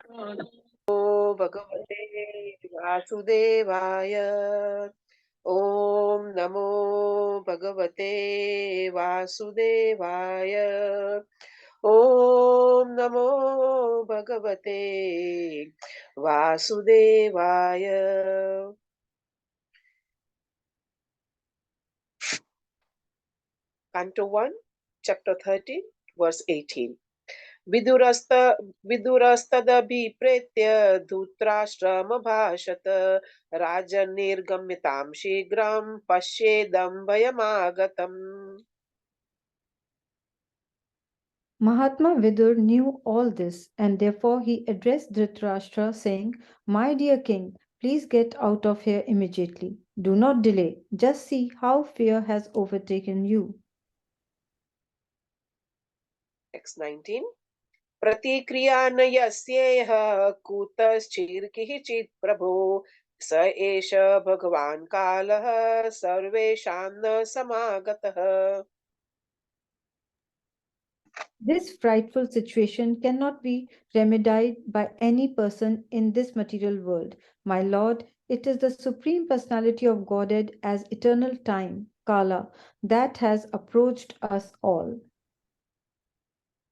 Namo Bhagavate Vasudevaya. Om Namo Bhagavate Vasudevaya. Om Namo Bhagavate Vasudevaya. Canto 1, Chapter 13, Verse 18. विदुरस्तदभिप्रेत्य धृतराष्ट्रमभाषत राजन्निर्गम्यतां शीघ्रं पश्येदं भयमागतम्. Mahatma Vidur knew all this, and therefore he addressed Dhritarashtra, saying, "My dear king, please get out of here immediately. Do not delay. Just see how fear has overtaken you." Text 19. प्रतिक्रिया न यस्येह कुतश्चिर्किचित् प्रभो स एष भगवान् कालः सर्वेषां न समागतः. This frightful situation cannot be remedied by any person in this material world. My Lord, it is the Supreme Personality of Godhead as eternal time, Kala, that has approached us all.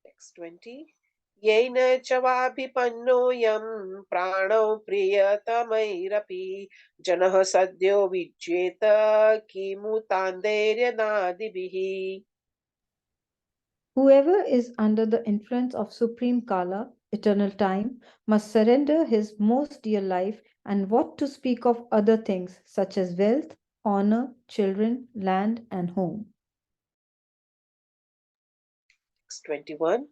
Text 20. येन च वाभिपन्नोऽयं प्राणो प्रियतमैरपि जनः सद्यो विज्येत किमुतान्दैर्यनादिभिः. Whoever is under the influence of Supreme Kala, eternal time, must surrender his most dear life, and what to speak of other things such as wealth, honor, children, land, and home. 21.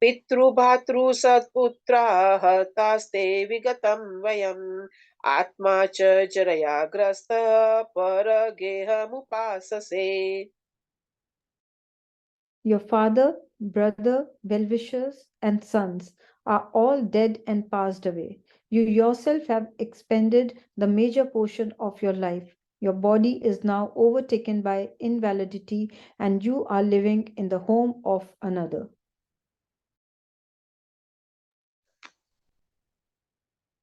पितृभातृसत्पुत्राः तास्ते विगतं वयम् आत्मा च जरया ग्रस्तः परगेहमुपाससे. Your father, brother, well-wishers, and sons are all dead and passed away. You yourself have expended the major portion of your life. Your body is now overtaken by invalidity, and you are living in the home of another.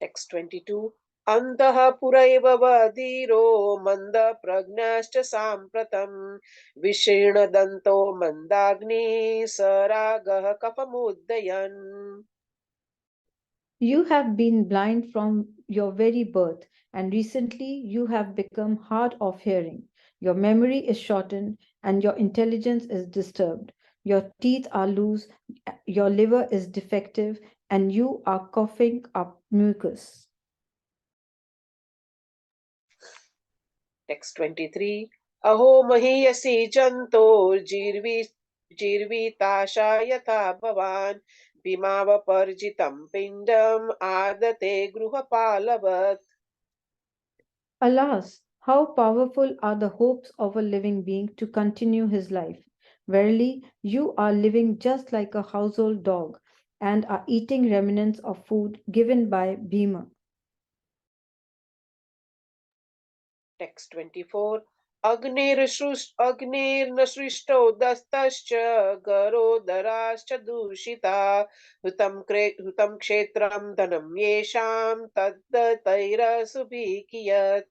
Text 22. Antah puraiva vadiro manda pragnashcha sampratam vishirna danto mandagni saragah kapamuddayan. You have been blind from your very birth, and recently you have become hard of hearing. Your memory is shortened, and your intelligence is disturbed. Your teeth are loose, your liver is defective, and you are coughing up mucus. Text 23. Aho mahiyasi janto jirvitasha yatha bhavan bhimava parjitam pindam adate gruhapalavat. Alas, how powerful are the hopes of a living being to continue his life. Verily, you are living just like a household dog and are eating remnants of food given by Bhima. Text 24. अग्निर्नसृष्टो दस्तश्च गरोदराश्च दूषिता हुतं क्षेत्रं धनं येषां तद्दतैरसुभिः कियत्.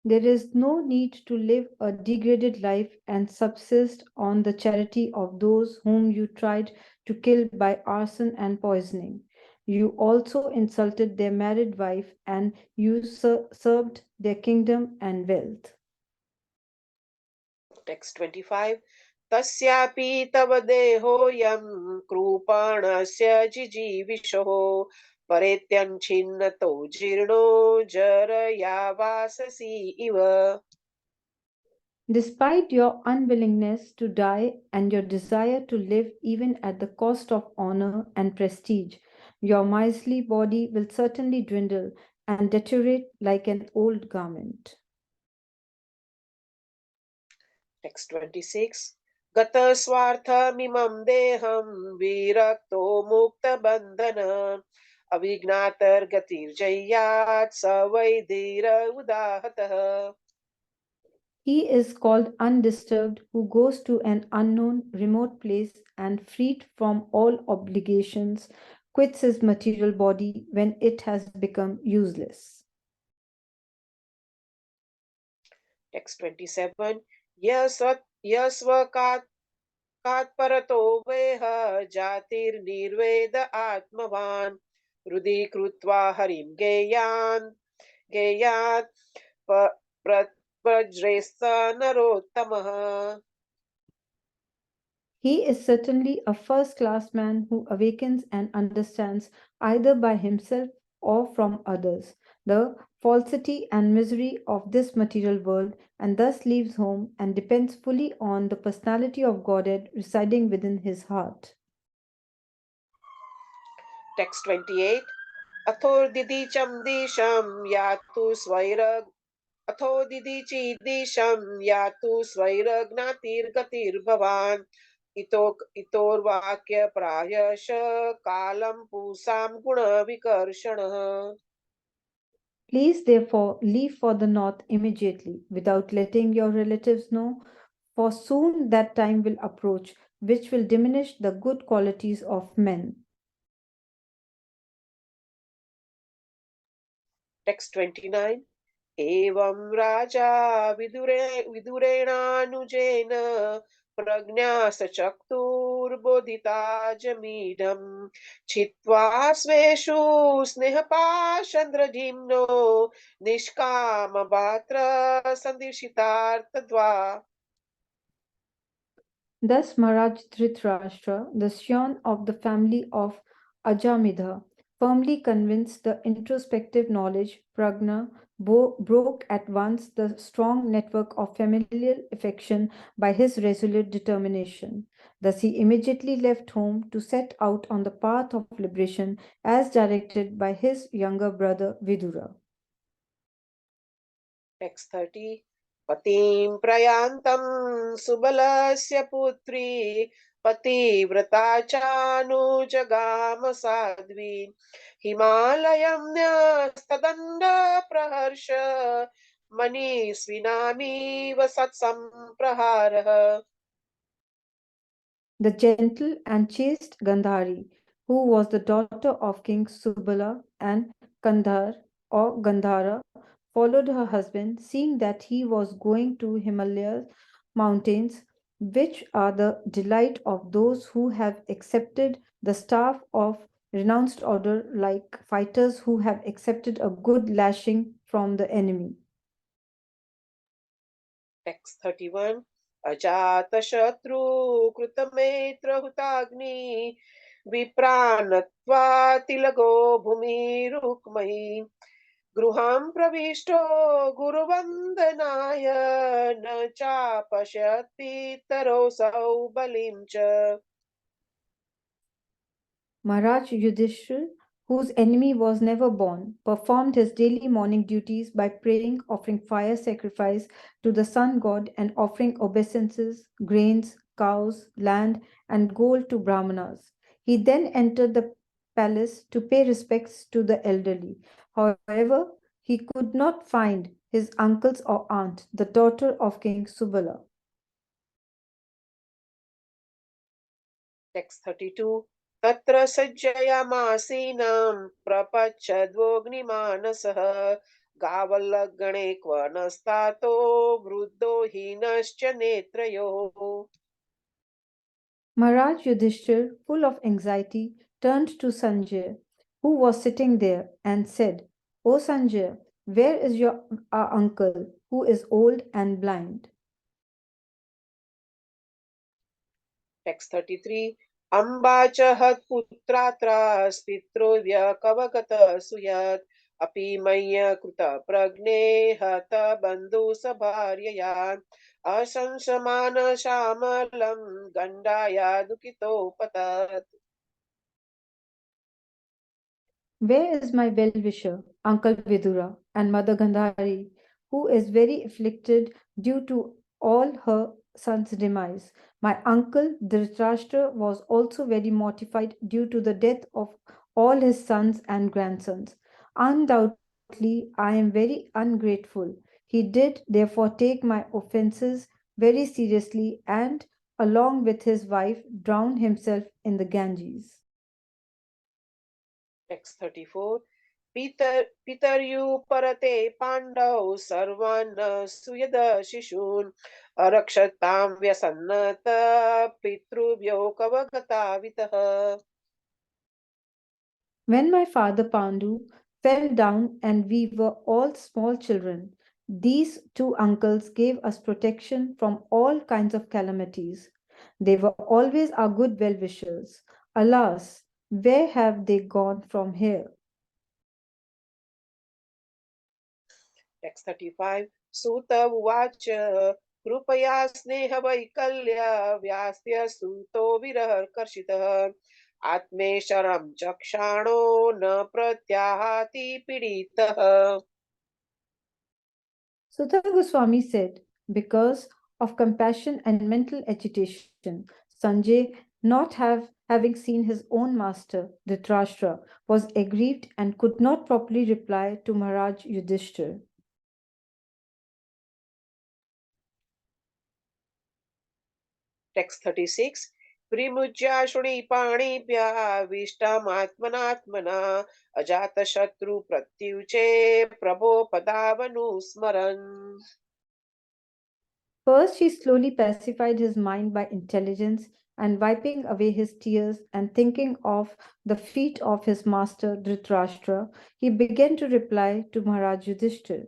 There is no need to live a degraded life and subsist on the charity of those whom you tried to kill by arson and poisoning. You also insulted their married wife and usurped their kingdom and wealth. Text 25. तस्यापि तव देहोऽयं कृपणस्य जिजीविषोः परेत्यञ्छिन्नतो जीर्णो जरया वाससि इव. Despite your unwillingness to die and your desire to live even at the cost of honor and prestige, your miserly body will certainly dwindle and deteriorate like an old garment. Text 26. गत स्वार्थमिमं देहं विरक्तो मुक्तबन्धन अविज्ञातर्गतिर्जय्यात् स वै धीर उदाहतः. He is called undisturbed, who goes to an unknown, remote place and, freed from all obligations, quits his material body when it has become useless. Text 27. Yasvakatparato veha jatirnirved atmavan Rudi krutva harim geyat prajresta narottamah. He is certainly a first class man who awakens and understands, either by himself or from others, the falsity and misery of this material world, and thus leaves home and depends fully on the personality of Godhead residing within his heart. Text 28. अथोर्दिदीचं दिशं यातु स्वैरग् अथो दिदीचि दिशं यातु स्वैरज्ञातिर्गतिर्भवान् इतोर्वाक्य प्रायश कालं पूसां गुणविकर्षणः. Please therefore leave for the north immediately, without letting your relatives know, for soon that time will approach, which will diminish the good qualities of men. Text 29. एवं राजा विदुरेणानुजेन प्रज्ञा सचक्तुर्बोधिता जमीढम् छित्त्वा स्वेषु स्नेहपाशन्द्रजिम्नो निष्कामपात्र सन्दीर्षितार्थद्वा. Thus Maharaj Dhritarashtra, the scion of the family of Ajamidha, firmly convinced the introspective knowledge prajna, broke at once the strong network of familial affection by his resolute determination. Thus he immediately left home to set out on the path of liberation as directed by his younger brother Vidura. Text 30. पतिं प्रयान्तं सुबलस्य पुत्री पतिव्रता चानुजगाम Sadhvi हिमालयं न्यस्तदण्ड praharsha मनीस्विनामीव सत्सम्प्रहारः. The gentle and chaste Gandhari, who was the daughter of King Subala and Gandhara, followed her husband, seeing that he was going to Himalayas mountains, which are the delight of those who have accepted the staff of renounced order, like fighters who have accepted a good lashing from the enemy. Text 31. Ajatashatru कृतमेत्रहुताग्नि विप्रानत्वा तिलगो भूमिरुक्महि गृहं प्रविष्टो गुरुवन्दनाय न चापश्यति तरोऽसौ बलिं च. Maharaj Yudhishthir, whose enemy was never born, performed his daily morning duties by praying, offering fire sacrifice to the sun god, and offering obeisances, grains, cows, land, and gold to Brahmanas. He then entered the palace to pay respects to the elderly. However, he could not find his uncles or aunt, the daughter of King Subala. Text 32. तत्र सज्जयामासीनं प्रपच्छद्वोऽग्निमानसः गावल्लगणे क्व नस्तातो वृद्धो हीनश्च नेत्रयोः. Maharaj Yudhishthir, full of anxiety, turned to Sanjay, who was sitting there, and said, O Sanjay, where is your uncle, who is old and blind? Text 33. Amba च हत्पुत्रात्र स्पित्रो व्यकवगत सुयत् अपि मय्य कृत प्रज्ञे हत बन्धु सभार्यया असंशमान श्यामलं गण्डाया दुःखितोपतत्. Where is my well-wisher, Uncle Vidura, and Mother Gandhari, who is very afflicted due to all her son's demise? My uncle Dhritarashtra was also very mortified due to the death of all his sons and grandsons. Undoubtedly, I am very ungrateful. He did therefore take my offenses very seriously and, along with his wife, drowned himself in the Ganges. Text 34. पितर्यु परते पाण्डौ सर्वान् सुयद शिशून् अरक्षतां व्यसन्नत पितृभ्यो कवगतावितः. When my father Pandu fell down and we were all small children, these two uncles gave us protection from all kinds of calamities. They were always our good well wishers. Alas, where have they gone from here? Text 35. Sut uvaच कृपया स्नेहवैकल्य व्यास्य सूतो विरहर्षितः आत्मेशरं चक्षाणो न प्रत्याहाति पीडितः. Sutta Goswami said, because of compassion and mental agitation, Sanjay, having seen his own master, Dhritarashtra, was aggrieved and could not properly reply to Maharaj Yudhishthir. Text 36. Primujya shuni पाणिभ्यः विष्टमात्मनात्मना Ajatashatru प्रत्युचे प्रभो पदावनुस्मरन्. First, he slowly pacified his mind by intelligence and wiping away his tears and thinking of the feet of his master Dhritarashtra, he began to reply to Maharaj Yudhishthir.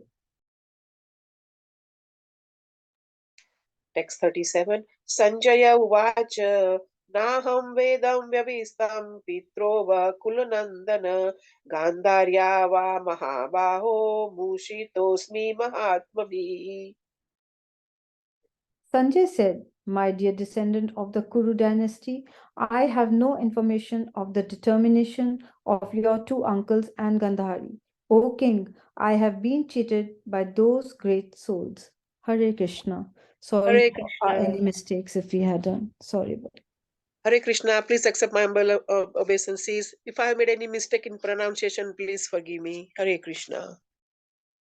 Text 37. Sanjaya उवाच नाहं वेदं व्यविस्तं पित्रो व कुलनन्दन गान्धार्या वा महाबाहो मूषितोऽस्मि महात्मभिः. Sanjay said, my dear descendant of the Kuru dynasty, I have no information of the determination of your two uncles and Gandhari. O king, I have been cheated by those great souls. Hare Krishna. Sorry Hare for any Krishna. mistakes if we had done. Sorry. Hare Krishna, please accept my humble obeisances. If I have made any mistake in pronunciation, please forgive me. Hare Krishna.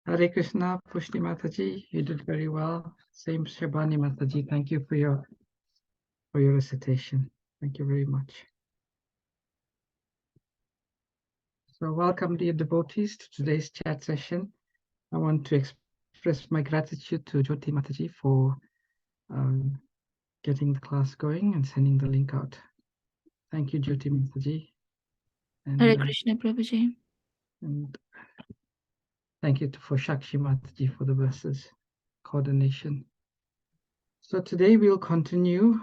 Hare Krishna, Pushti Mataji, you did very well. Same Shabani Mataji, thank you for your recitation. Thank you very much. So welcome, dear devotees, to today's chat session. I want to express my gratitude to Jyoti Mataji for getting the class going and sending the link out. Thank you, Jyoti Mataji. And, Hare Krishna, Prabhuji. And thank you for Shakshi Mataji for the verses coordination. So today we'll continue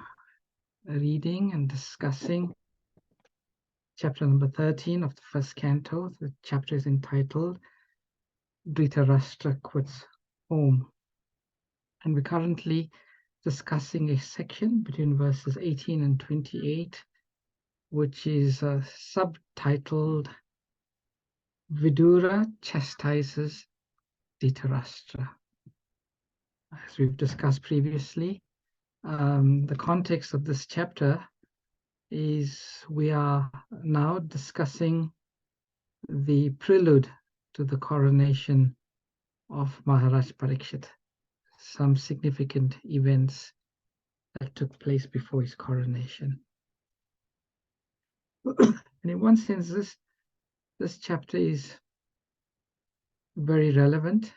reading and discussing chapter number 13 of the first canto. The chapter is entitled Dhritarashtra Quits Home. And we're currently discussing a section between verses 18 and 28, which is subtitled Vidura Chastises Dhritarashtra. As we've discussed previously, the context of this chapter is we are now discussing the prelude to the coronation of Maharaj Parikshit, some significant events that took place before his coronation. And in one sense, this chapter is very relevant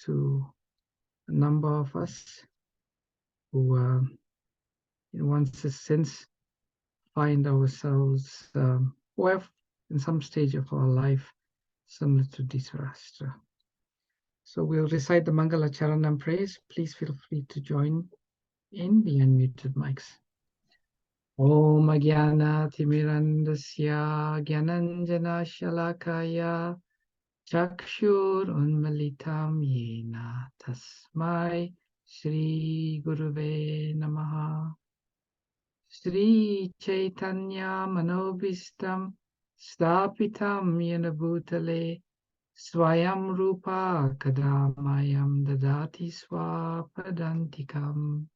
to a number of us who, in one sense, find ourselves, or have in some stage of our life, similar to Dhritarashtra. So we'll recite the Mangala Charanam praise. Please feel free to join in the unmuted mics. Om Jnana Timirandasya Jnananjana Shalakaya Chakshur Unmalitam Yena Tasmai Shri Guruve Namaha. Shri Chaitanya Manobhistam Stapitam Yena Bhutale Swayam Rupa Kadamayam Dadati Swapadantikam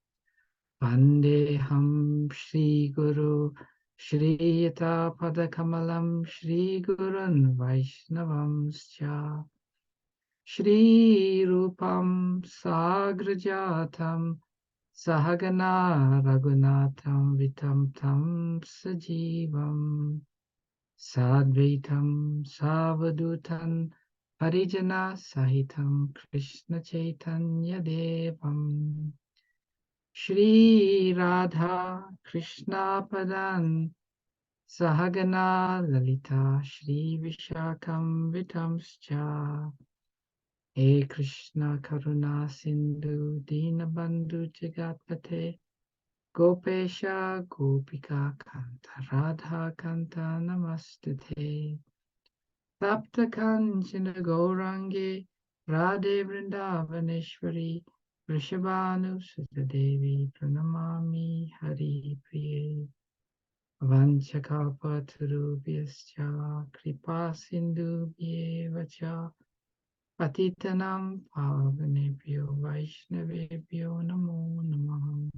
Vandeham Shri Guru Shri Yata Padakamalam Shri Gurun Vaishnavamscha Shri Rupam Sagrajatam Sahagana Raghunatham Vitam Tam Sajivam Sadvaitam Savadutan Parijana Sahitam Krishna Chaitanya Devam Shri Radha Krishna Padan Sahagana Lalita Shri Vishakam Vitamscha He Krishna Karuna Sindhu Dinabandhu Jagatpate Gopesha Gopika Kanta Radha Kanta Namastute Tapta Kanchana Gaurangi Radhe Vrindavaneshwari Vrishabhanu Sutadevi Pranamami Hari Priye Vanchakapatarubhyascha Kripa Sindhubhyeva cha Patitanam Pavanebhyo Vaishnavebhyo Namo Namaha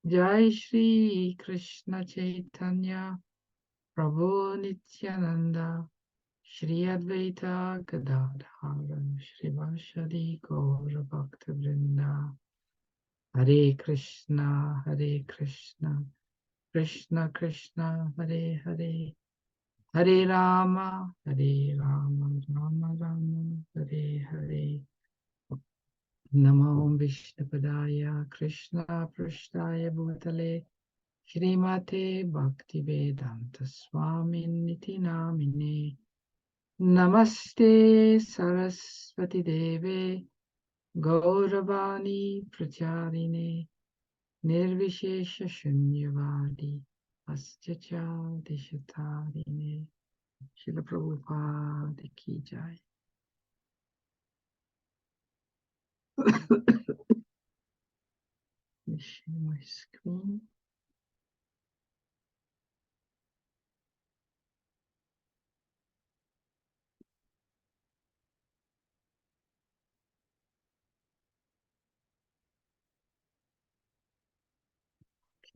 Jai Shri Krishna Chaitanya Prabhu Nityananda Shri Advaita Gadadhara Shri Vashadi Gaura Bhakta Vrinda Hare Krishna Krishna Krishna Hare Hare Hare Rama Rama Rama Hare Hare Namo Vishnupadaya Krishna Prasthaya Bhutale Shrimate Bhaktivedanta Swami Niti Namine Namaste Saraswati Deve Gauravani Pracharine Nirvishesha Shunyavadi Aschacha Dishatarine Srila Prabhupada Ki Jai. Let me share my screen.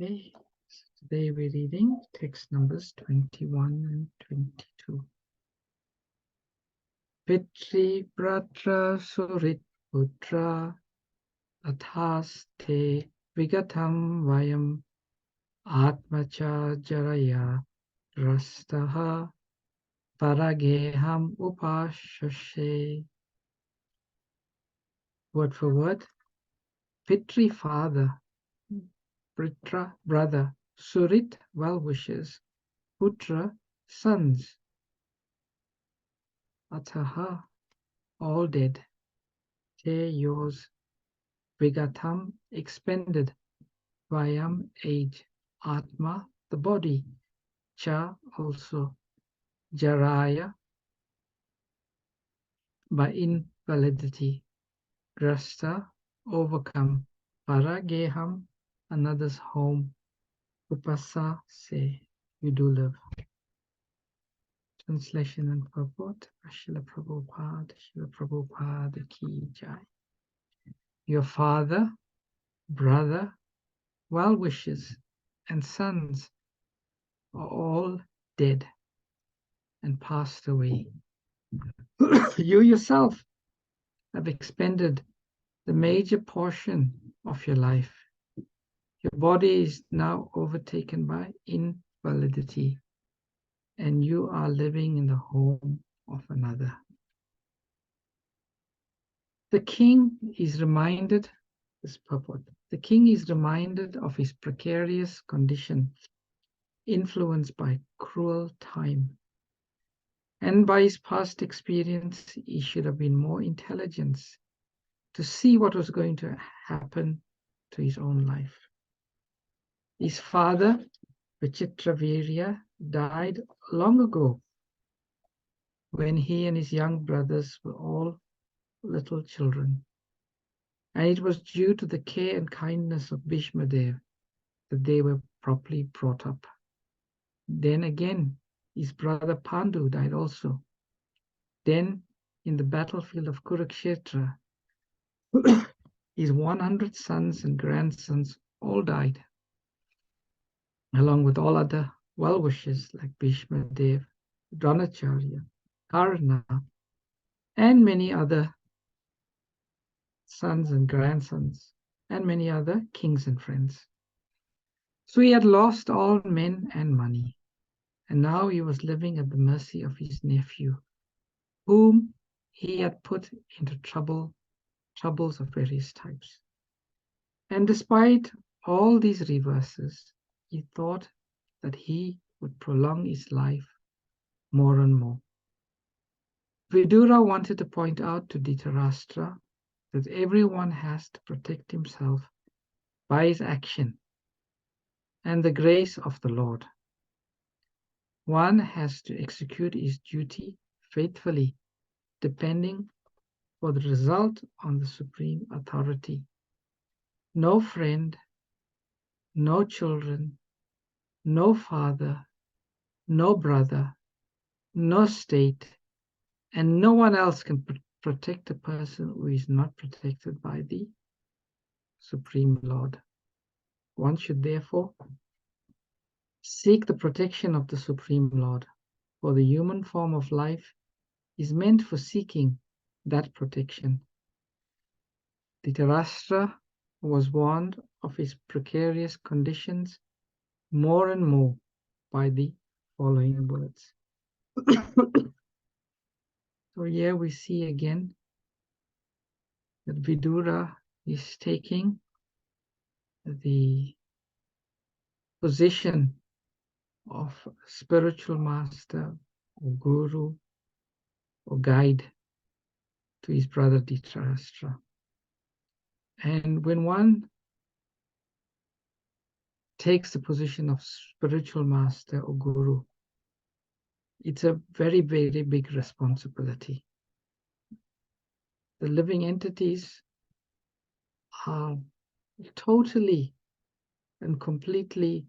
Okay, so today we're reading text numbers 21 and 22. Pitri Bratra Surit Putra Athaste Vigatam Vayam Atmacha Jaraya Rastaha Parageham Upashashe. Word for word. Pitri father, Pritra brother, Surit well wishes, Putra sons, Ataha all dead, Te yours, Vigatam expended, Vayam age, Atma the body, Cha also, Jaraya by invalidity, Grasta overcome, Parageham another's home, Upasa say you do live. Translation and purport. Srila Prabhupada Ki Jai. Your father, brother, well wishes, and sons are all dead and passed away. You yourself have expended the major portion of your life. Your body is now overtaken by invalidity, and you are living in the home of another. The king is reminded, this purport, the king is reminded of his precarious condition, influenced by cruel time. And by his past experience, he should have been more intelligent to see what was going to happen to his own life. His father, Vichitravirya, died long ago when he and his young brothers were all little children. And it was due to the care and kindness of Bhishma Dev that they were properly brought up. Then again, his brother Pandu died also. Then, in the battlefield of Kurukshetra, his 100 sons and grandsons all died, along with all other well-wishers like Bhishma Dev, Dronacharya, Karna, and many other sons and grandsons, and many other kings and friends. So he had lost all men and money, and now he was living at the mercy of his nephew, whom he had put into troubles of various types. And despite all these reverses, he thought that he would prolong his life more and more. Vidura wanted to point out to Dhritarashtra that everyone has to protect himself by his action and the grace of the Lord. One has to execute his duty faithfully, depending for the result on the supreme authority. No friend, no children, no father, no brother, no state, and no one else can protect a person who is not protected by the Supreme Lord. One should therefore seek the protection of the Supreme Lord, for the human form of life is meant for seeking that protection. Dhritarashtra was warned of his precarious conditions more and more by the following words. So here we see again that Vidura is taking the position of spiritual master or guru or guide to his brother Dhritarashtra. And when one takes the position of spiritual master or guru, it's a very, very big responsibility. The living entities are totally and completely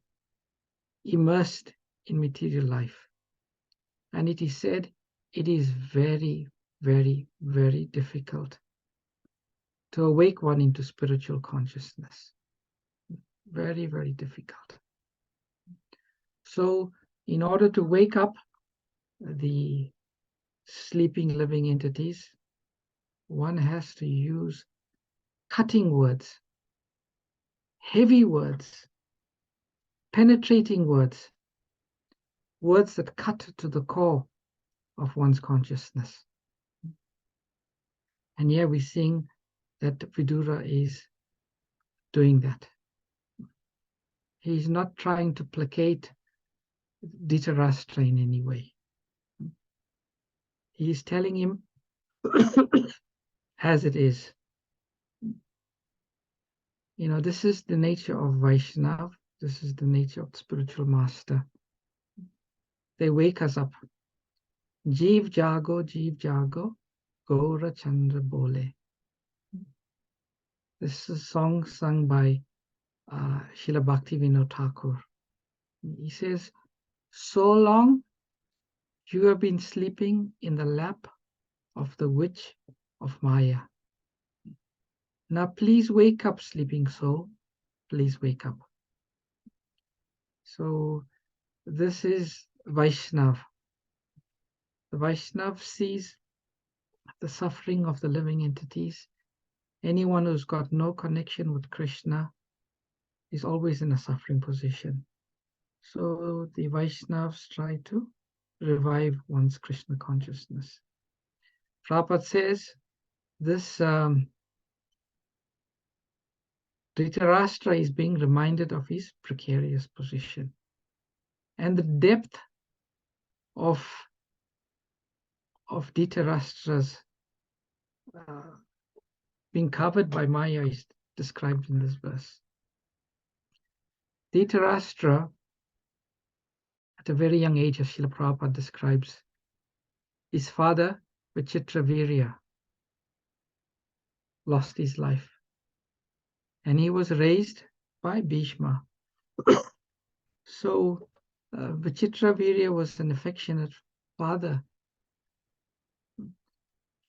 immersed in material life. And it is said it is very, very, very difficult to awake one into spiritual consciousness. Very, very difficult. So in order to wake up the sleeping living entities, one has to use cutting words, heavy words, penetrating words, words that cut to the core of one's consciousness. And here we're seeing that Vidura is doing that. He's not trying to placate Dhritarashtra in any way. He is telling him as it is. You know, this is the nature of Vaishnav. This is the nature of the spiritual master. They wake us up. Jeev Jago, Gaura Chandra Bole. This is a song sung by Srila Bhaktivinoda Thakur. He says, so long you have been sleeping in the lap of the witch of Maya. Now please wake up, sleeping soul. Please wake up. So this is Vaishnav. The Vaishnav sees the suffering of the living entities. Anyone who's got no connection with Krishna is always in a suffering position. So the Vaishnavas try to revive one's Krishna consciousness. Prabhupada says this Dhritarashtra is being reminded of his precarious position. And the depth of Dhritarashtra's being covered by Maya is described in this verse. Dhritarashtra, at a very young age, as Srila Prabhupada describes, his father, Vichitravirya, lost his life. And he was raised by Bhishma. So Vichitravirya was an affectionate father.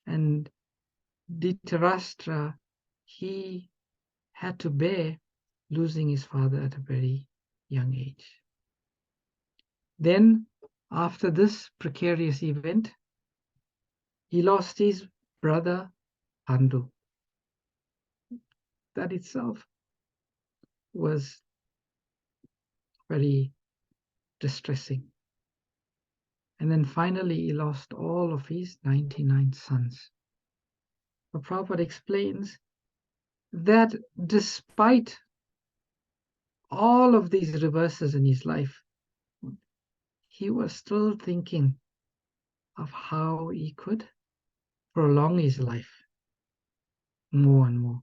And Dhritarashtra, he had to bear losing his father at a very young age. Then, after this precarious event, He lost his brother Pandu. That itself was very distressing. And then finally, he lost all of his 99 sons. But Prabhupada explains that despite all of these reverses in his life, he was still thinking of how he could prolong his life more and more.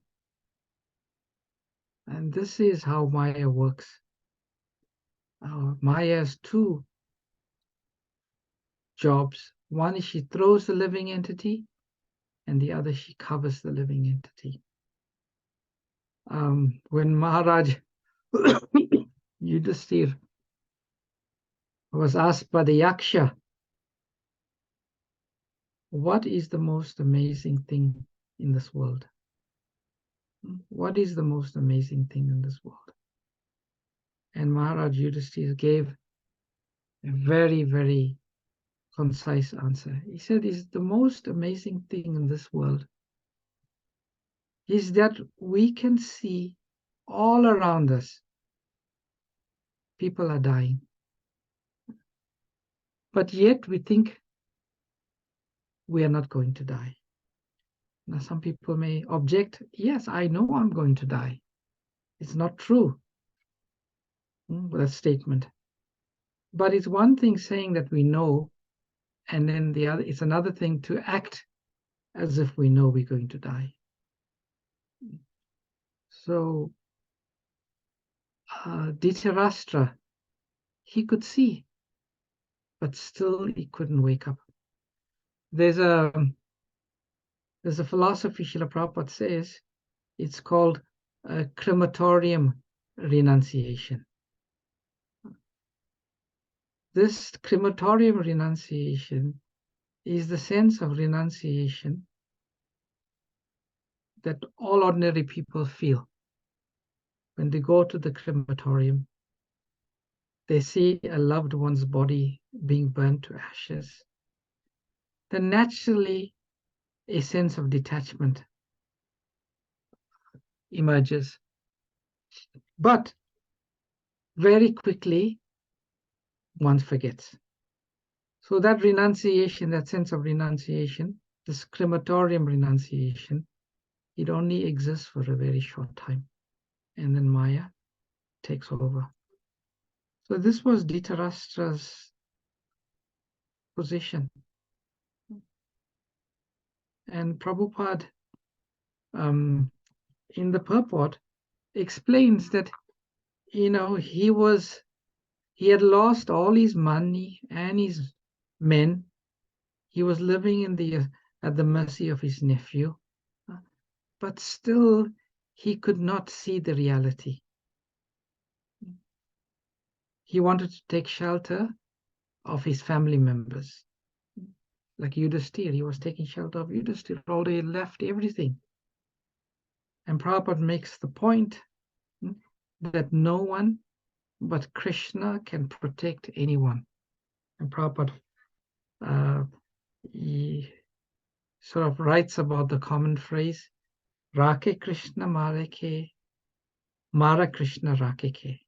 And this is how Maya works. Maya has two jobs. One is she throws the living entity, and the other she covers the living entity. When Maharaj Yudhisthira was asked by the Yaksha, what is the most amazing thing in this world? What is the most amazing thing in this world? And Maharaj Yudhisthira gave a very, very concise answer. He said, is the most amazing thing in this world is that we can see all around us people are dying. But yet we think we are not going to die. Now, some people may object, yes, I know I'm going to die. It's not true, that statement. But it's one thing saying that we know, and then it's another thing to act as if we know we're going to die. So Dhritarashtra, he could see, but still he couldn't wake up. There's a philosophy Srila Prabhupada says, it's called crematorium renunciation. This crematorium renunciation is the sense of renunciation that all ordinary people feel. When they go to the crematorium, they see a loved one's body being burnt to ashes. Then naturally, a sense of detachment emerges. But very quickly, one forgets. So that renunciation, that sense of renunciation, this crematorium renunciation, it only exists for a very short time. And then Maya takes over. So this was Dhritarashtra's position. And Prabhupada, in the purport, explains that, he had lost all his money and his men. He was living at the mercy of his nephew, but still he could not see the reality. He wanted to take shelter of his family members. Like Yudhisthira, he was taking shelter of Yudhisthira, although he left everything. And Prabhupada makes the point that no one but Krishna can protect anyone. And Prabhupada he sort of writes about the common phrase, Rake Krishna Mare Ke, Mara Krishna Rake Ke.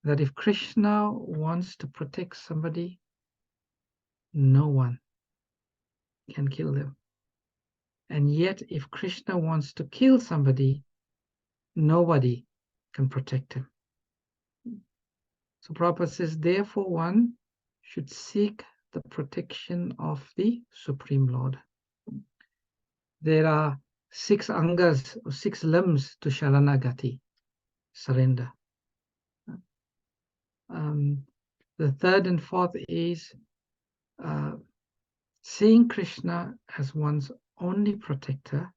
That if Krishna wants to protect somebody, no one can kill them. And yet, if Krishna wants to kill somebody, nobody can protect him. So Prabhupada says, therefore one should seek the protection of the Supreme Lord. There are 6 angas, or 6 limbs to Sharanagati, surrender. The third and fourth is seeing Krishna as one's only protector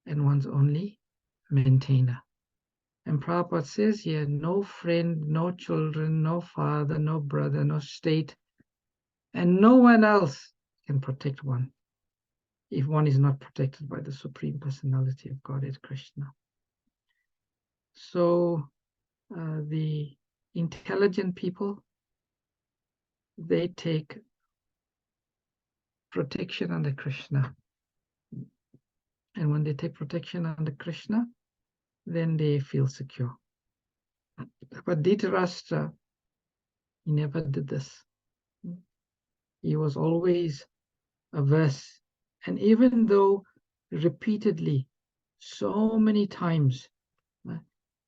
and one's only maintainer. And Prabhupada says here, no friend, no children, no father, no brother, no state, and no one else can protect one if one is not protected by the Supreme Personality of Godhead, Krishna. So the intelligent people, they take protection under Krishna. And when they take protection under Krishna, then they feel secure. But Dhritarashtra, he never did this. He was always averse. And even though repeatedly, so many times,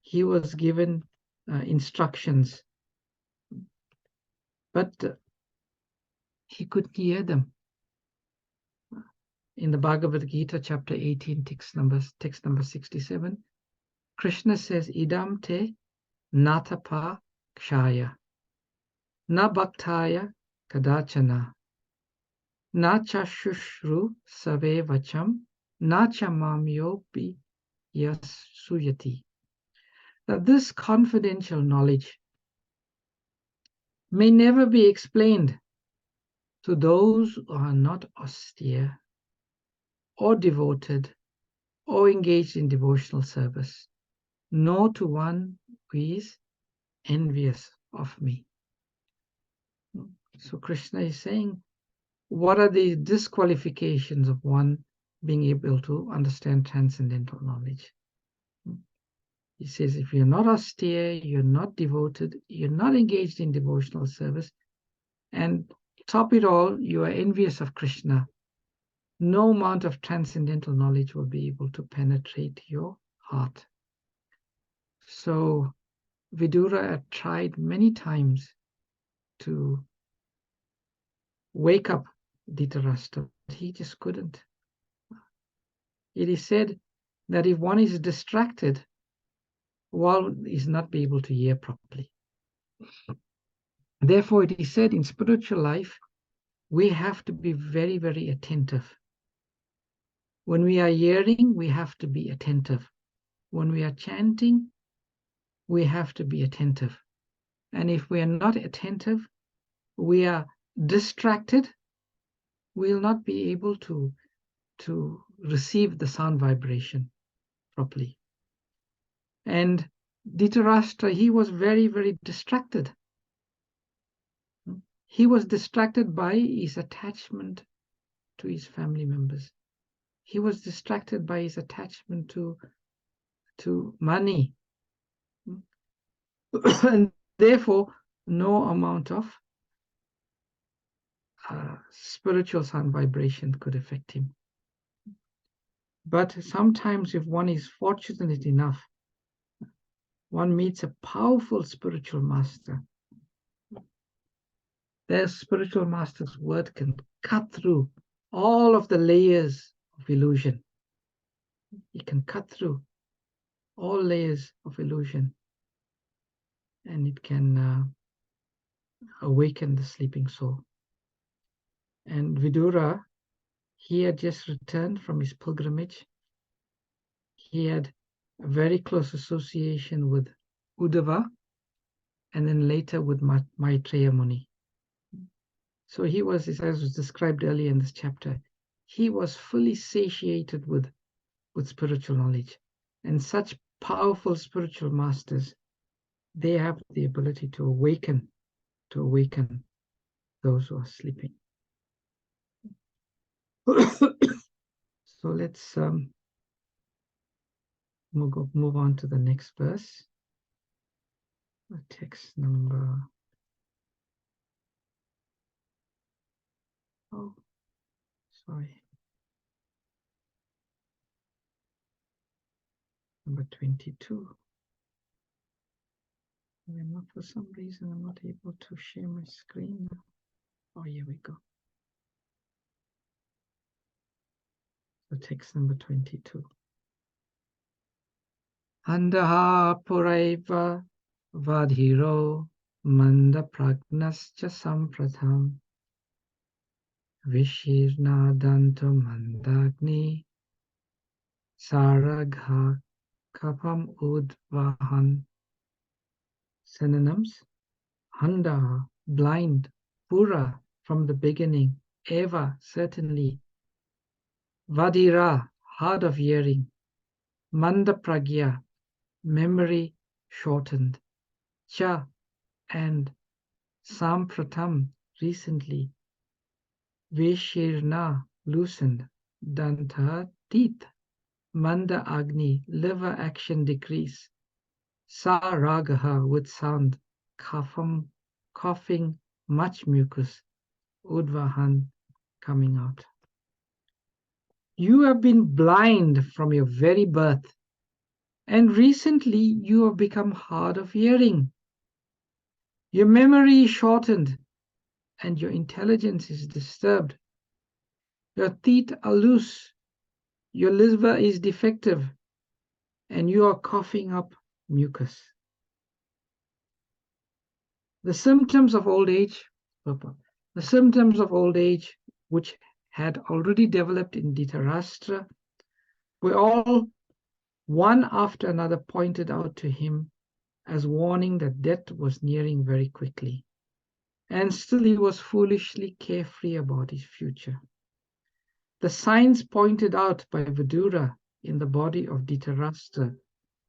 he was given instructions, but he couldn't hear them. In the Bhagavad Gita, chapter 18, text number 67, Krishna says, Idam te natapa kshaya, na bhaktaya kadachana, na chashushru save vacham, na chamamyopi yasuyati. That this confidential knowledge may never be explained to those who are not austere or devoted or engaged in devotional service, nor to one who is envious of me. So Krishna is saying, what are the disqualifications of one being able to understand transcendental knowledge? He says, if you're not austere, you're not devoted, you're not engaged in devotional service, and top it all, you are envious of Krishna, no amount of transcendental knowledge will be able to penetrate your heart. So Vidura tried many times to wake up Dhritarashtra, but he just couldn't. It is said that if one is distracted, one is not be able to hear properly. Therefore, it is said in spiritual life, we have to be very, very attentive. When we are hearing, we have to be attentive. When we are chanting, we have to be attentive. And if we are not attentive, we are distracted, we'll not be able to receive the sound vibration properly. And Dhritarashtra, he was very, very distracted. He was distracted by his attachment to his family members. He was distracted by his attachment to money. And therefore, no amount of spiritual sound vibration could affect him. But sometimes if one is fortunate enough, one meets a powerful spiritual master. Their spiritual master's word can cut through all of the layers of illusion. It can cut through all layers of illusion, and it can awaken the sleeping soul. And Vidura, he had just returned from his pilgrimage. He had a very close association with Uddhava, and then later with Maitreya Muni. So he was, as was described earlier in this chapter, he was fully satiated with spiritual knowledge. And such powerful spiritual masters, they have the ability to awaken those who are sleeping. So let's move on to the next verse. The text number. Oh, sorry. Number 22. For some reason, I'm not able to share my screen. Oh, here we go. So text number 22. Andaha puraiva vadhiro manda pragnascha sampratham vishirna danto mandagni saragha kapam udvahan. Synonyms: Handa, blind; Pura, from the beginning; Eva, certainly; Vadira, hard of hearing; Manda Pragya, memory shortened; Cha, and Sampratam, recently; Vishirna loosened, Danta teeth, Manda Agni liver action decrease, Sa Ragaha with sound, coughing much mucus, Udvahan coming out. You have been blind from your very birth, and recently you have become hard of hearing. Your memory is shortened, and your intelligence is disturbed. Your teeth are loose, your liver is defective, and you are coughing up mucus. The symptoms of old age, which had already developed in Dhritarashtra, were all one after another pointed out to him as warning that death was nearing very quickly. And still he was foolishly carefree about his future. The signs pointed out by Vidura in the body of Dhritarashtra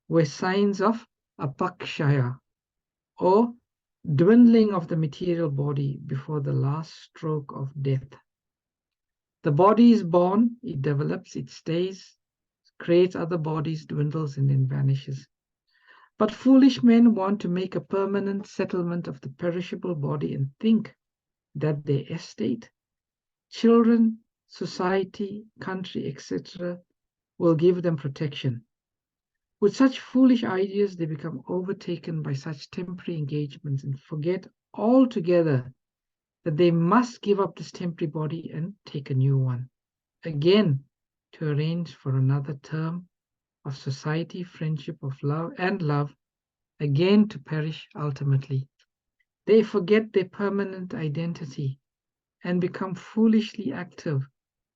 were signs of apakshaya, or dwindling of the material body before the last stroke of death. The body is born, it develops, it stays, creates other bodies, dwindles, and then vanishes. But foolish men want to make a permanent settlement of the perishable body and think that their estate, children, society, country, etc., will give them protection. With such foolish ideas, they become overtaken by such temporary engagements and forget altogether that they must give up this temporary body and take a new one, again to arrange for another term of society, friendship, of love, again to perish ultimately. They forget their permanent identity and become foolishly active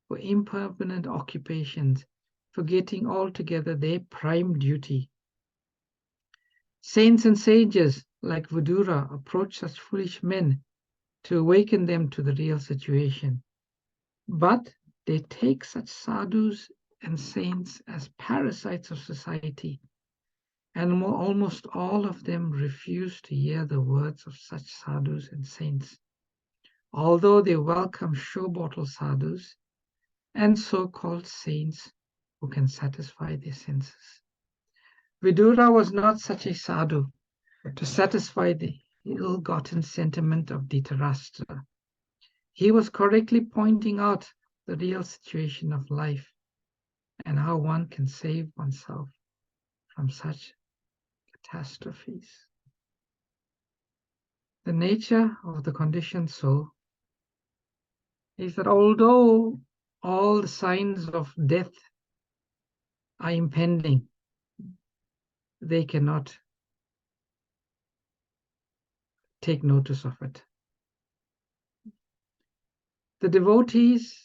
for impermanent occupations, forgetting altogether their prime duty. Saints and sages like Vidura approach such foolish men to awaken them to the real situation. But they take such sadhus and saints as parasites of society, and almost all of them refuse to hear the words of such sadhus and saints, although they welcome show-bottle sadhus and so-called saints who can satisfy their senses. Vidura was not such a sadhu to satisfy the ill-gotten sentiment of Dhritarashtra. He was correctly pointing out the real situation of life and how one can save oneself from such catastrophes. The nature of the conditioned soul is that although all the signs of death are impending, they cannot take notice of it. The devotees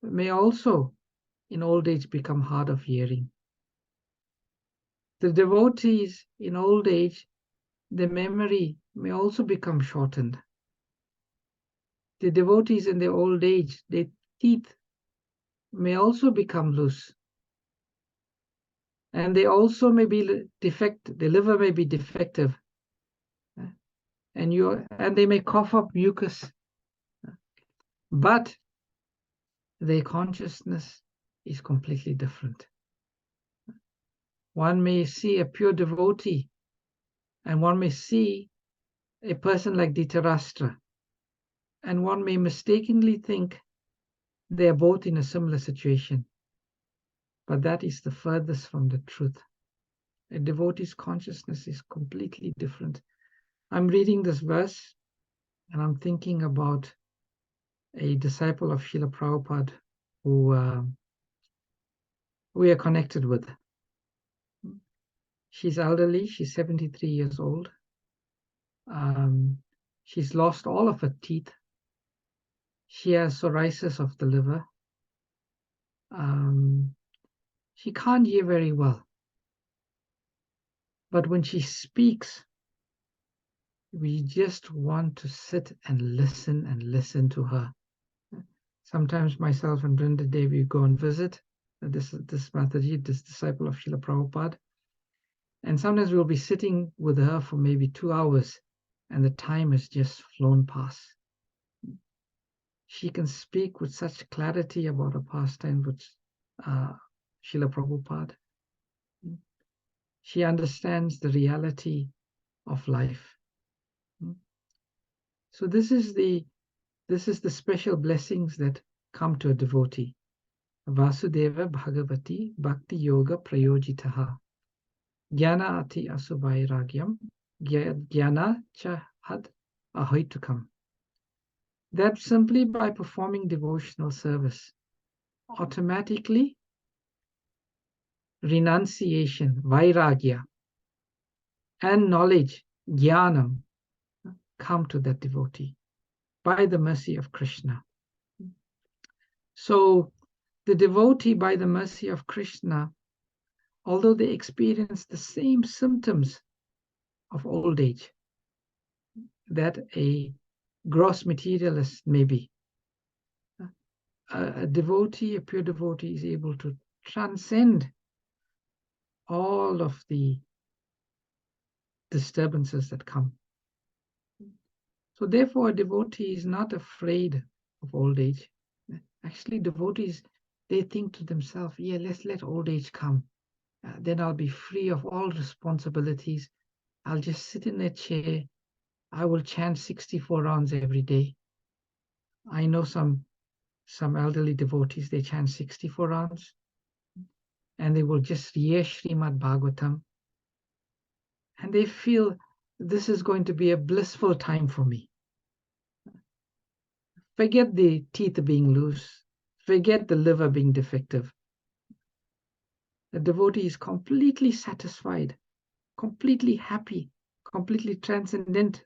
may also in old age become hard of hearing. The devotees in old age, their memory may also become shortened. The devotees in their old age, their teeth may also become loose. And they also may be defective, the liver may be defective. And they may cough up mucus. But their consciousness is completely different. One may see a pure devotee, and one may see a person like Dhritarashtra, and one may mistakenly think they are both in a similar situation. But that is the furthest from the truth. A devotee's consciousness is completely different. I'm reading this verse, and I'm thinking about a disciple of Srila Prabhupada who we are connected with. She's elderly, she's 73 years old. She's lost all of her teeth. She has psoriasis of the liver. She can't hear very well. But when she speaks, we just want to sit and listen to her. Sometimes myself and Vrinda Devi go and visit this Mataji, this disciple of Srila Prabhupada. And sometimes we'll be sitting with her for maybe 2 hours and the time has just flown past. she can speak with such clarity about a pastime with Srila Prabhupada. She understands the reality of life. So this is the special blessings that come to a devotee. Vasudeva Bhagavati Bhakti Yoga Prayojitaha Jnana Ati Asuvairagyam Jnana Cha Had Ahaitukam. That simply by performing devotional service, automatically renunciation, vairagya, and knowledge, jnanam, come to that devotee by the mercy of Krishna. So the devotee, by the mercy of Krishna, although they experience the same symptoms of old age that a gross materialist may be, a devotee, a pure devotee, is able to transcend all of the disturbances that come. So therefore, a devotee is not afraid of old age. Actually, devotees, they think to themselves, yeah, let's let old age come. Then I'll be free of all responsibilities. I'll just sit in a chair. I will chant 64 rounds every day. I know some elderly devotees, they chant 64 rounds, and they will just hear Srimad Bhagavatam, and they feel this is going to be a blissful time for me. Forget the teeth being loose. Forget the liver being defective. The devotee is completely satisfied, completely happy, completely transcendent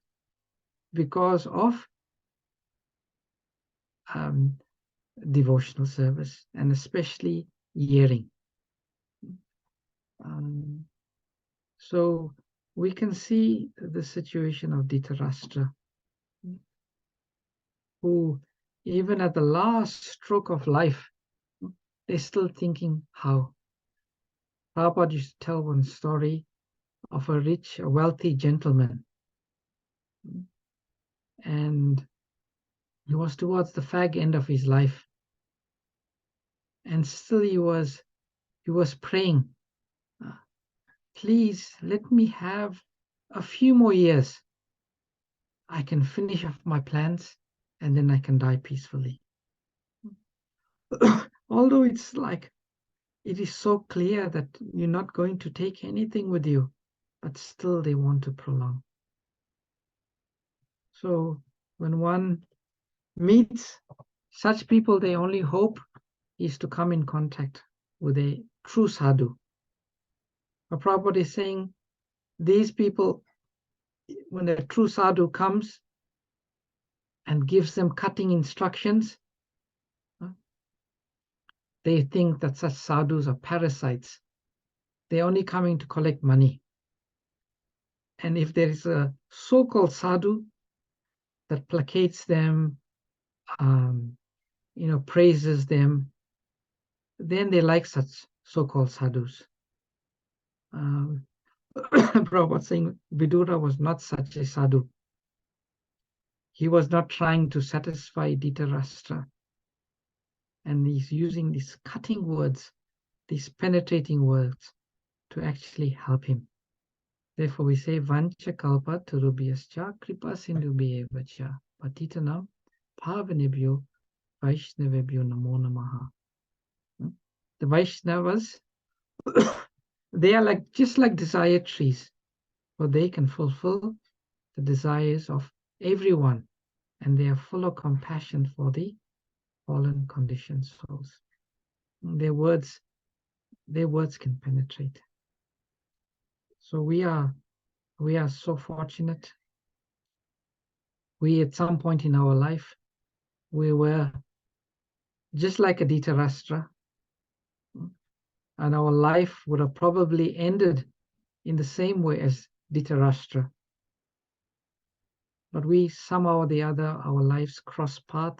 because of devotional service, and especially hearing. So we can see the situation of Dhritarashtra, who even at the last stroke of life, they're still thinking how. Prabhupada used to tell one story of a rich, a wealthy gentleman, and he was towards the fag end of his life, and still he was praying, please let me have a few more years. I can finish off my plans and then I can die peacefully. Although it's like, it is so clear that you're not going to take anything with you, but still they want to prolong. So when one meets such people, their only hope is to come in contact with a true sadhu. But Prabhupada is saying, these people, when a true sadhu comes and gives them cutting instructions, they think that such sadhus are parasites. They're only coming to collect money. And if there is a so-called sadhu that placates them, praises them, then they like such so-called sadhus. Prabhupada was saying Vidura was not such a sadhu. He was not trying to satisfy Dhritarashtra. And he's using these cutting words, these penetrating words, to actually help him. Therefore, we say, Vancha kalpa turubhyascha kripa sindhubhyevacha patitanam pavanebhyo vaishnavebhyo namo namaha. The Vaishnavas, they are just like desire trees, for they can fulfill the desires of everyone, and they are full of compassion for the fallen conditioned souls. Their words can penetrate. So we are so fortunate. We, at some point in our life, we were just like a Dhritarashtra, and our life would have probably ended in the same way as Dhritarashtra. But we, somehow or the other, our lives cross path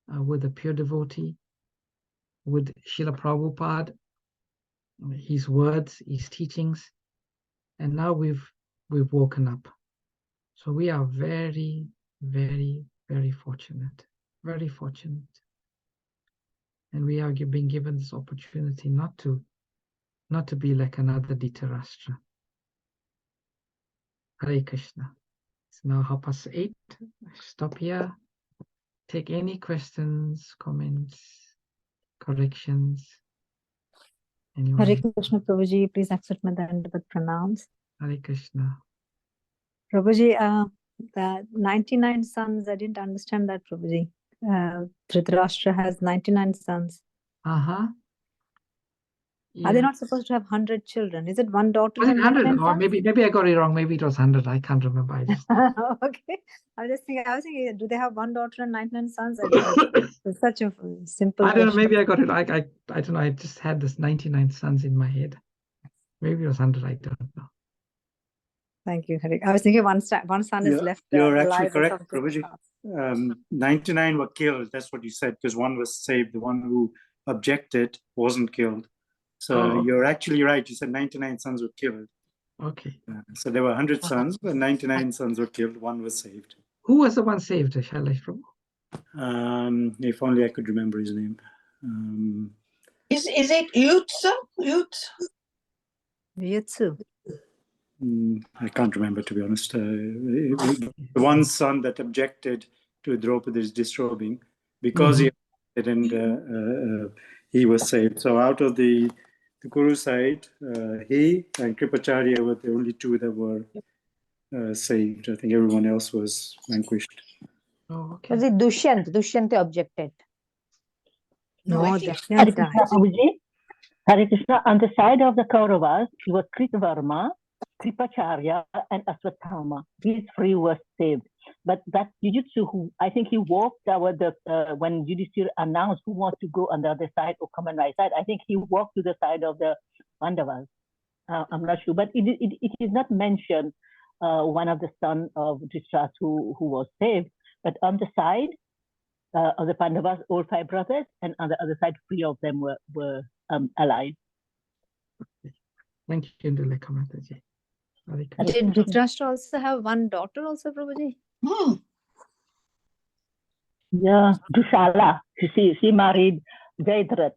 with a pure devotee, with Srila Prabhupada, his words, his teachings, and now we've woken up. So we are very, very, very fortunate. very fortunate. And we are being given this opportunity not to be like another Dhritarashtra. Hare Krishna. It's now 8:30. Stop here. Take any questions, comments, corrections. Anyone? Hare Krishna, Prabhuji, please accept my Dandavat pranams. Hare Krishna. Prabhuji, the 99 sons, I didn't understand that, Prabhuji. Dhritarashtra has 99 sons. Uh-huh. Are they Yeah. not supposed to have 100 children? Is it one daughter Was it and 100? 99 Or sons? maybe I got it wrong. Maybe it was 100. I can't remember. I just Okay. I was thinking, do they have one daughter and 99 sons? It's such a simple I don't know. question. Maybe I got it. I don't know. I just had this 99 sons in my head. Maybe it was 100. I don't know. Thank you, Hari. I was thinking one son is left You're actually alive or correct, something. Prabhuji. 99 were killed. That's what you said, because one was saved. The one who objected wasn't killed. So you're actually right. You said 99 sons were killed. Okay. So there were 100 sons, but 99 sons were killed. One was saved. Who was the one saved, Shailesh Prabhu? If only I could remember his name. Is it Yutsu? Yutsu. I can't remember, to be honest. The one son that objected to Draupadi's disrobing, because he objected and he was saved. So out of the Kuru side, he and Kripacharya were the only two that were saved. I think everyone else was vanquished. Oh, okay. Was it Dushyant? Dushyant objected. No, I think- Dashyant died. Prabhuji, Hare Krishna, on the side of the Kauravas, it was Kritavarma, Kripacharya, and Aswathama. These three were saved. But that Jujutsu, who I think he walked toward when Yudhishthira announced who wants to go on the other side or come on my side, I think he walked to the side of the Pandavas. I'm not sure, but it is not mentioned one of the sons of Dhritarashtra who was saved. But on the side of the Pandavas, all 5 brothers, and on the other side, 3 of them were alive. Thank you, Nduleka Mataji. Hare Krishna. Did Dhritarashtra also have one daughter also, Prabhuji? Yeah, Dushala. She married Jayadrat,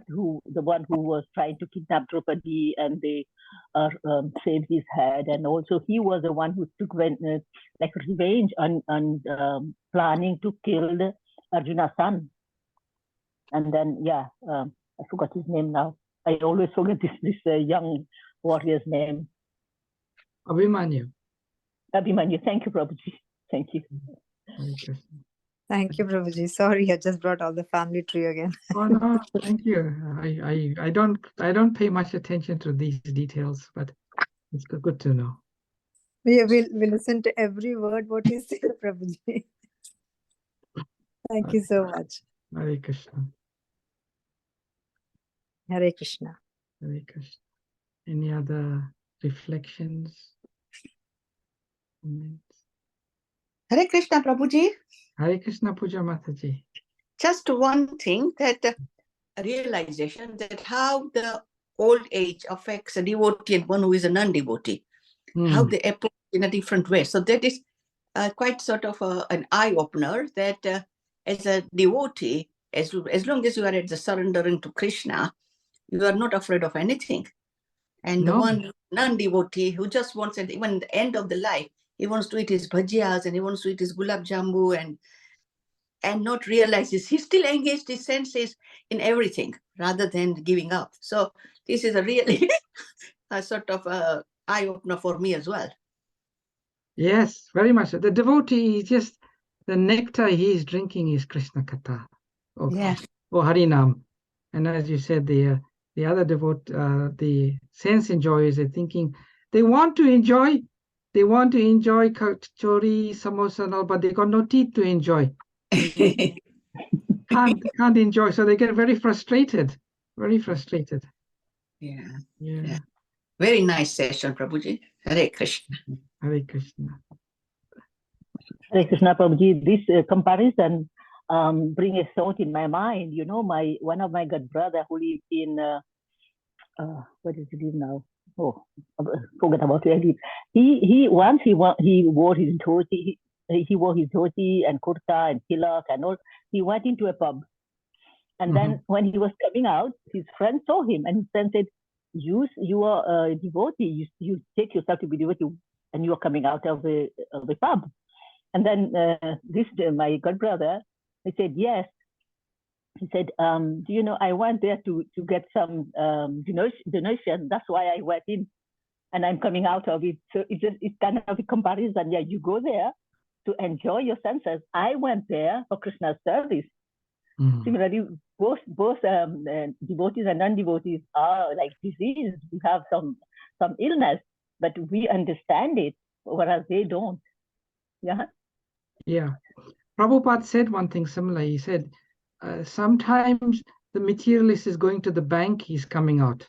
who the one who was trying to kidnap Draupadi, and they saved his head. And also he was the one who took revenge on planning to kill Arjuna's son. And then I forgot his name now. I always forget this young warrior's name. Abhimanyu. Abhimanyu. Thank you, Prabhuji. Thank you. Hare Krishna. Thank you, Prabhuji. Sorry, I just brought all the family tree again. Oh no, thank you. I don't pay much attention to these details, but it's good to know. We listen to every word what you say, Prabhuji. Thank you so much. Hare Krishna. Hare Krishna. Hare Krishna. Any other reflections? Comments? Hare Krishna, Prabhuji. Hare Krishna, Puja Mataji. Just one thing, that a realization that how the old age affects a devotee and one who is a non-devotee, how they approach in a different way. So that is quite sort of an eye-opener, that as a devotee, as long as you are at the surrendering to Krishna, you are not afraid of anything. And the one non-devotee who just wants, at even the end of the life, he wants to eat his bhajiyas and he wants to eat his gulab jambu and not realizes he still engaged his senses in everything rather than giving up. So this is a really a sort of a eye-opener for me as well. Yes, very much. The devotee is just the nectar he is drinking is Krishna Katha. Yeah. Or Harinam. And as you said, the other the sense enjoyers are thinking they want to enjoy kachori, samosa and all, but they got no teeth to enjoy. can't enjoy, so they get very frustrated. Yeah. Very nice session, Prabhuji. Hare Krishna. Hare Krishna. Hare Krishna, Prabhuji. This comparison bring a thought in my mind. You know, one of my god brother who lives in where does he live now? Oh, forget about where he lives. He wore his dhoti. he wore his dhoti and kurta and tilak and all. He went into a pub. And then when he was coming out, his friend saw him and his friend said, you are a devotee. You take yourself to be devotee and you are coming out of the pub. And then my godbrother, he said, yes. He said, do you know, I went there to get some donation. That's why I went in and I'm coming out of it. So it's kind of a comparison. Yeah, you go there to enjoy your senses. I went there for Krishna's service. Similarly, both devotees and non-devotees are like diseased. We have some illness, but we understand it, whereas they don't. Yeah. Yeah. Prabhupada said one thing similar. He said, sometimes the materialist is going to the bank, he's coming out.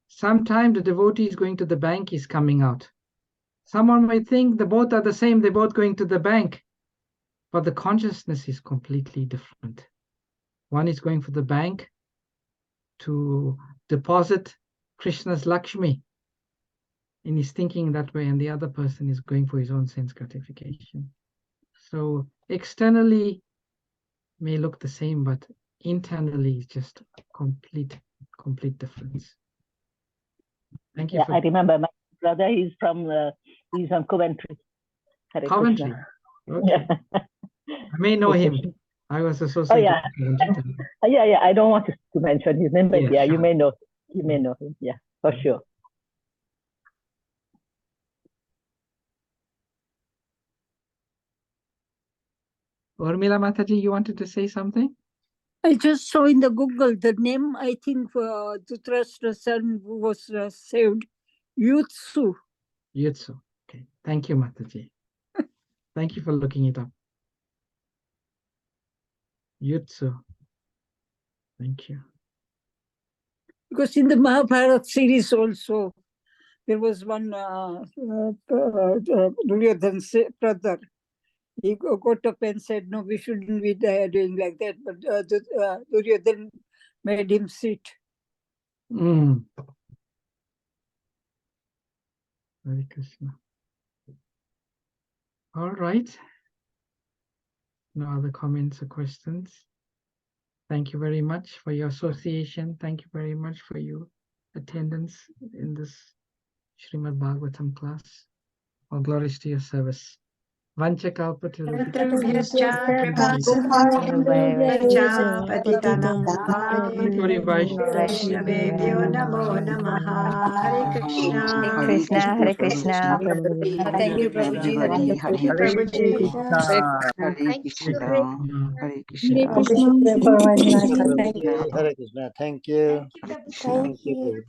Sometimes the devotee is going to the bank, he's coming out. Someone might think the both are the same, they're both going to the bank. But the consciousness is completely different. One is going for the bank to deposit Krishna's Lakshmi, and he's thinking that way, and the other person is going for his own sense gratification. So externally may look the same, but internally it's just complete difference. Thank you. Yeah, I remember my brother is from Coventry. Coventry. Okay. Yeah. I may know him. I was associated. Oh yeah. Yeah. I don't want to mention his name, but yeah, sure. you may know him. Yeah, for sure. Urmila Mataji, you wanted to say something? I just saw in the Google the name. I think Dhritarashtra's son was saved. Yutsu. Yutsu. Okay. Thank you, Mataji. Thank you for looking it up. Yutsu. Thank you. Because in the Mahabharata series also, there was one Duryodhan's brother. He got up and said, no, we shouldn't be doing like that. But Duryodhan made him sit. Hare Krishna. All right. No other comments or questions. Thank you very much for your association. Thank you very much for your attendance in this Srimad Bhagavatam class. All glories to your service. Vanchakalpatarubhyascha kripasindubhyascha patitanam pavanebhyo Vaishnavebhyo namo namaha. Hare Krishna. Hare Krishna, Prabhuji. Thank you, Prabhuji. Hare Thank you, Prabhuji. Hare Krishna. Hare Krishna. Hare Krishna. Hare Krishna. Thank you. Thank you, Thank you.